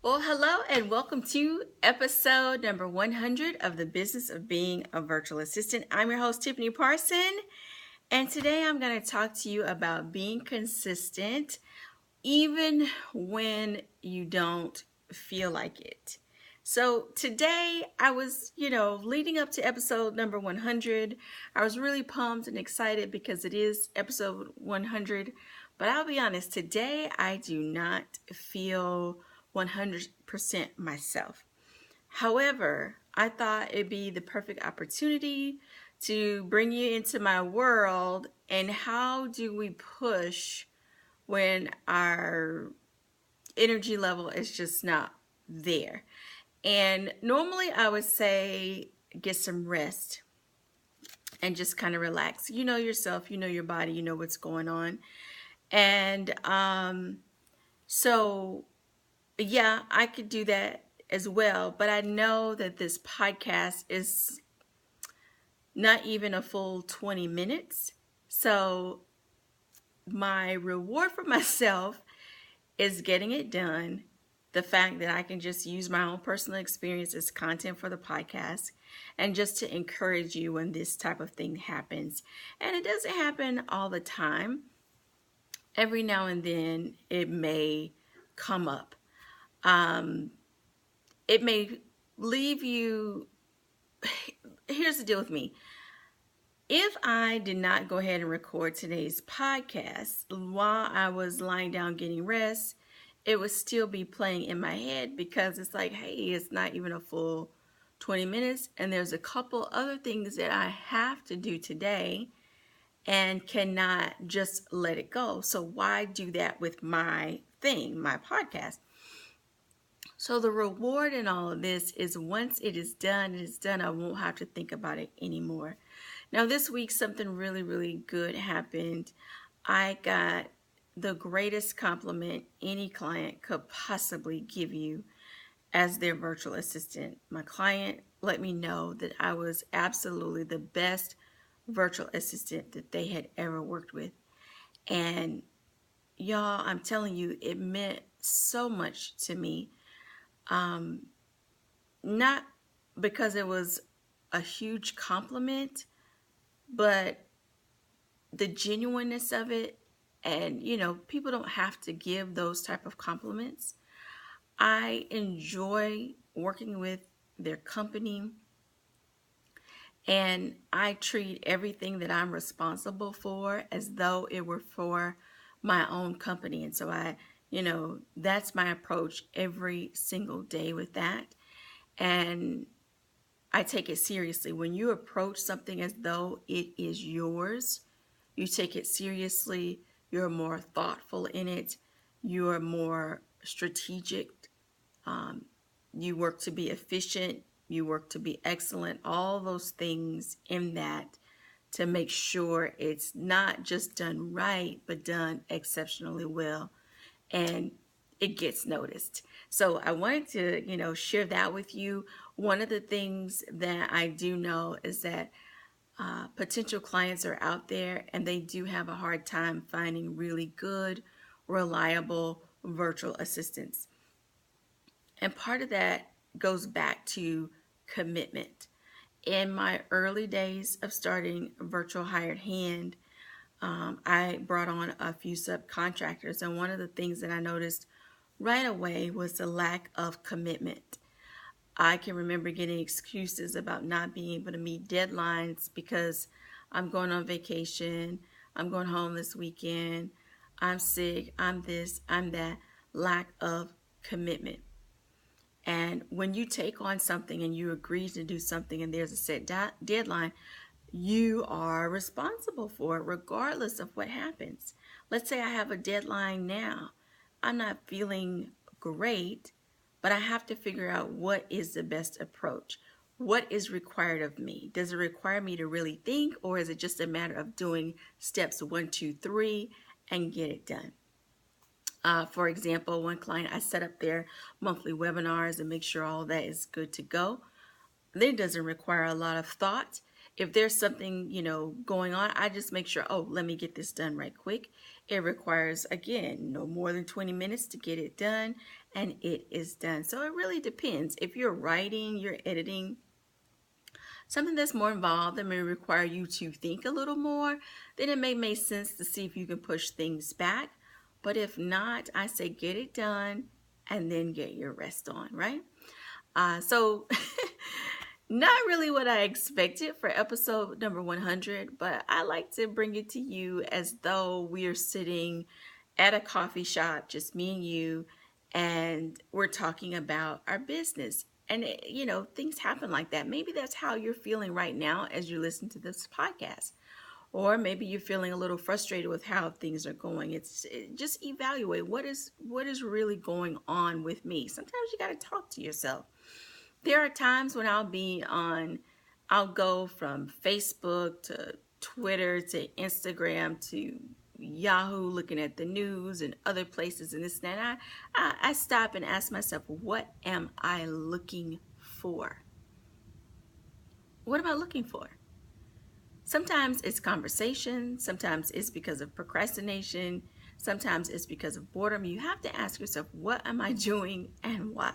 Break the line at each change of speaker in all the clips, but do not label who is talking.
Well, hello and welcome to episode number 100 of the Business of Being a Virtual Assistant. I'm your host, Tiffany Parson, and today I'm going to talk to you about being consistent even when you don't feel like it. So today I was, leading up to episode number 100, I was really pumped and excited because it is episode 100. But I'll be honest, today I do not feel 100% myself. However, I thought it'd be the perfect opportunity to bring you into my world and how do we push when our energy level is just not there. And normally I would say get some rest and just kind of relax. You know yourself, you know your body, you know what's going on. And so, yeah, I could do that as well. But I know that this podcast is not even a full 20 minutes. So, my reward for myself is getting it done. The fact that I can just use my own personal experience as content for the podcast and just to encourage you when this type of thing happens. And it doesn't happen all the time. Every now and then it may come up. It may leave you. Here's the deal with me. If I did not go ahead and record today's podcast while I was lying down getting rest, it would still be playing in my head because it's like, hey, it's not even a full 20 minutes. And there's a couple other things that I have to do today and cannot just let it go. So why do that with my thing, my podcast? So the reward in all of this is once it is done, I won't have to think about it anymore. Now this week, something really, really good happened. I got the greatest compliment any client could possibly give you as their virtual assistant. My client let me know that I was absolutely the best virtual assistant that they had ever worked with. And y'all, I'm telling you, it meant so much to me. Not because it was a huge compliment, but the genuineness of it. And people don't have to give those type of compliments. I enjoy working with their company, and I treat everything that I'm responsible for as though it were for my own company. And so that's my approach every single day with that. And I take it seriously. When you approach something as though it is yours, you take it seriously, you're more thoughtful in it, you're more strategic, you work to be efficient, you work to be excellent, all those things in that to make sure it's not just done right, but done exceptionally well. And it gets noticed. So I wanted to, share that with you. One of the things that I do know is that potential clients are out there and they do have a hard time finding really good, reliable virtual assistants. And part of that goes back to commitment. In my early days of starting Virtual Hired Hand, I brought on a few subcontractors, and one of the things that I noticed right away was the lack of commitment. I can remember getting excuses about not being able to meet deadlines because I'm going on vacation, I'm going home this weekend, I'm sick, I'm this, I'm that. Lack of commitment. And when you take on something and you agree to do something and there's a set deadline, you are responsible for it regardless of what happens. Let's say I have a deadline now. I'm not feeling great, but I have to figure out what is the best approach. What is required of me? Does it require me to really think, or is it just a matter of doing steps 1, 2, 3 and get it done? For example, one client, I set up their monthly webinars and make sure all that is good to go. It doesn't require a lot of thought. If there's something, going on, I just make sure, let me get this done right quick. It requires, again, no more than 20 minutes to get it done. and it is done. So it really depends. If you're writing, you're editing, something that's more involved that may require you to think a little more, then it may make sense to see if you can push things back. But if not, I say get it done and then get your rest on, right? So not really what I expected for episode number 100, but I like to bring it to you as though we are sitting at a coffee shop, just me and you, and we're talking about our business. And, things happen like that. Maybe that's how you're feeling right now as you listen to this podcast. Or maybe you're feeling a little frustrated with how things are going. Just evaluate what is really going on with me. Sometimes you got to talk to yourself. There are times when I'll go from Facebook to Twitter to Instagram to Yahoo, looking at the news and other places and this and that. I stop and ask myself, what am I looking for? What am I looking for? Sometimes it's conversation. Sometimes it's because of procrastination. Sometimes it's because of boredom. You have to ask yourself, what am I doing and why?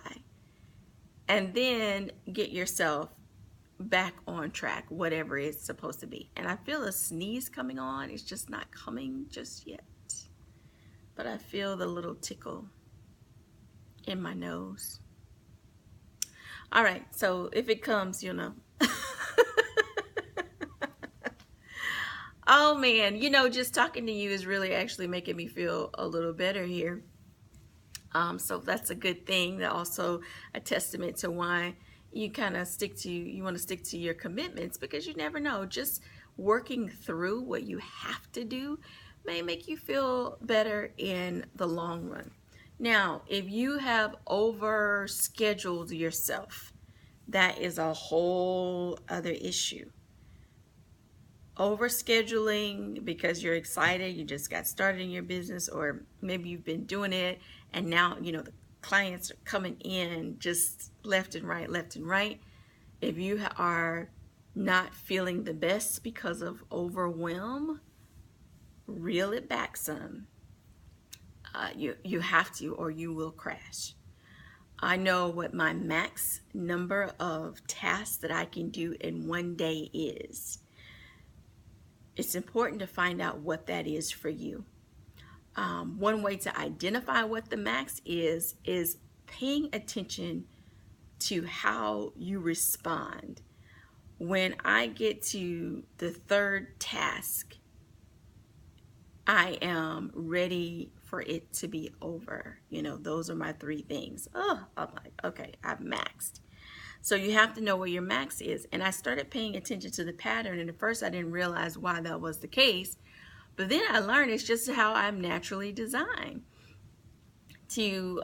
And then get yourself back on track, whatever it's supposed to be. And I feel a sneeze coming on. It's just not coming just yet. But I feel the little tickle in my nose. All right, so if it comes, you'll know. Oh man, just talking to you is really actually making me feel a little better here. So that's a good thing. That also a testament to why you want to stick to your commitments, because you never know. Just working through what you have to do may make you feel better in the long run. Now, if you have overscheduled yourself, that is a whole other issue. Overscheduling because you're excited, you just got started in your business, or maybe you've been doing it and now the clients are coming in just left and right. If you are not feeling the best because of overwhelm, reel it back some. You have to, or you will crash. I know what my max number of tasks that I can do in one day is. It's important to find out what that is for you. One way to identify what the max is paying attention to how you respond. When I get to the third task, I am ready for it to be over. Those are my 3 things. I'm like, okay, I've maxed. So you have to know where your max is. And I started paying attention to the pattern. And at first I didn't realize why that was the case. But then I learned it's just how I'm naturally designed to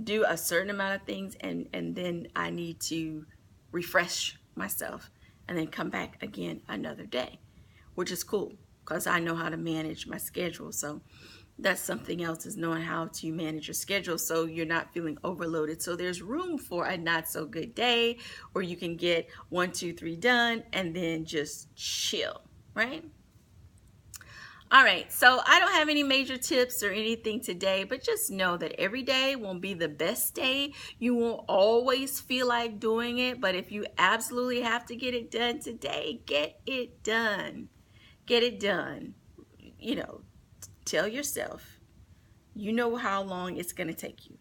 do a certain amount of things. And then I need to refresh myself and then come back again another day, which is cool because I know how to manage my schedule. So that's something else, is knowing how to manage your schedule so you're not feeling overloaded. So there's room for a not so good day where you can get 1, 2, 3 done and then just chill, right? All right, so I don't have any major tips or anything today, but just know that every day won't be the best day. You won't always feel like doing it, but if you absolutely have to get it done today, get it done. Get it done. Tell yourself, how long it's going to take you.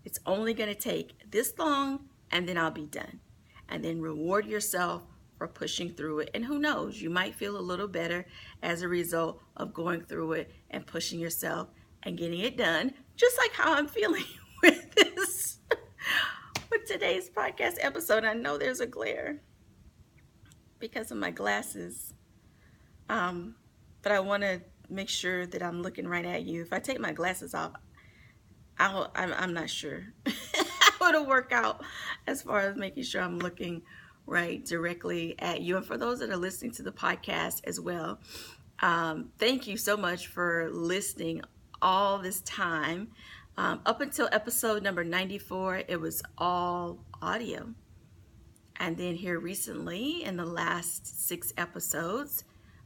It's only going to take this long, and then I'll be done. And then reward yourself for pushing through it. And who knows, you might feel a little better as a result of going through it and pushing yourself and getting it done, just like how I'm feeling with today's podcast episode. I know there's a glare because of my glasses, but I want to make sure that I'm looking right at you. If I take my glasses off, I'm not sure how to work out as far as making sure I'm looking right directly at you. And for those that are listening to the podcast as well, thank you so much for listening all this time. Up until episode number 94, it was all audio. And then here recently, in the last 6 episodes,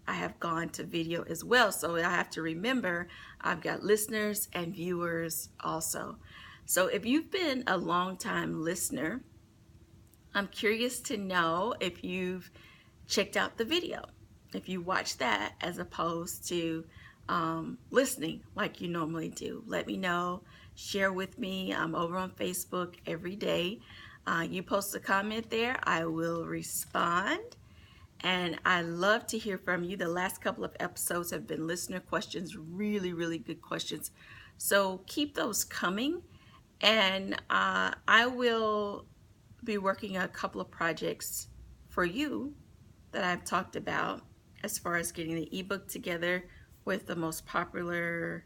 I have gone to video as well. So I have to remember I've got listeners and viewers also. So if you've been a long time listener, I'm curious to know if you've checked out the video, if you watched that as opposed to listening like you normally do. Let me know. Share with me. I'm over on Facebook every day. You post a comment there, I will respond. And I love to hear from you. The last couple of episodes have been listener questions, really, really good questions. So keep those coming. And I will be working on a couple of projects for you that I've talked about as far as getting the ebook together with the most popular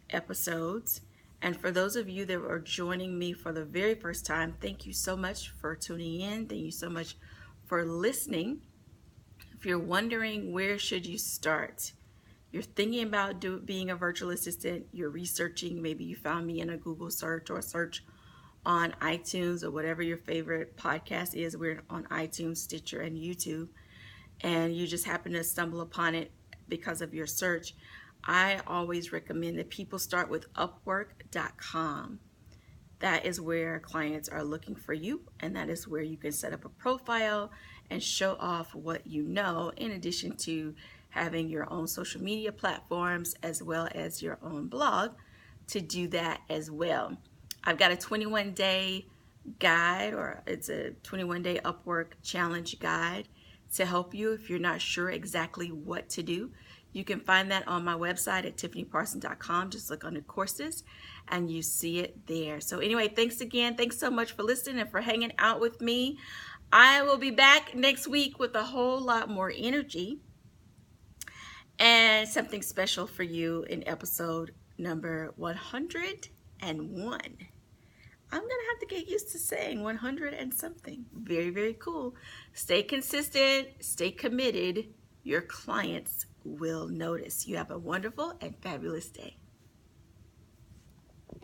episodes. And for those of you that are joining me for the very first time, thank you so much for tuning in. Thank you so much for listening. If you're wondering where should you start, you're thinking about being a virtual assistant, you're researching, maybe you found me in a Google search or a search on iTunes or whatever your favorite podcast is. We're on iTunes, Stitcher, and YouTube, and you just happen to stumble upon it because of your search. I always recommend that people start with Upwork.com. That is where clients are looking for you, and that is where you can set up a profile and show off what you know, in addition to having your own social media platforms as well as your own blog to do that as well. I've got a 21-day guide, or it's a 21-day Upwork challenge guide to help you if you're not sure exactly what to do. You can find that on my website at tiffanyparson.com. Just look under courses and you see it there. So anyway, thanks again. Thanks so much for listening and for hanging out with me. I will be back next week with a whole lot more energy and something special for you in episode number 101. I'm going to have to get used to saying 100 and something. Very, very cool. Stay consistent, stay committed. Your clients will notice. You have a wonderful and fabulous day.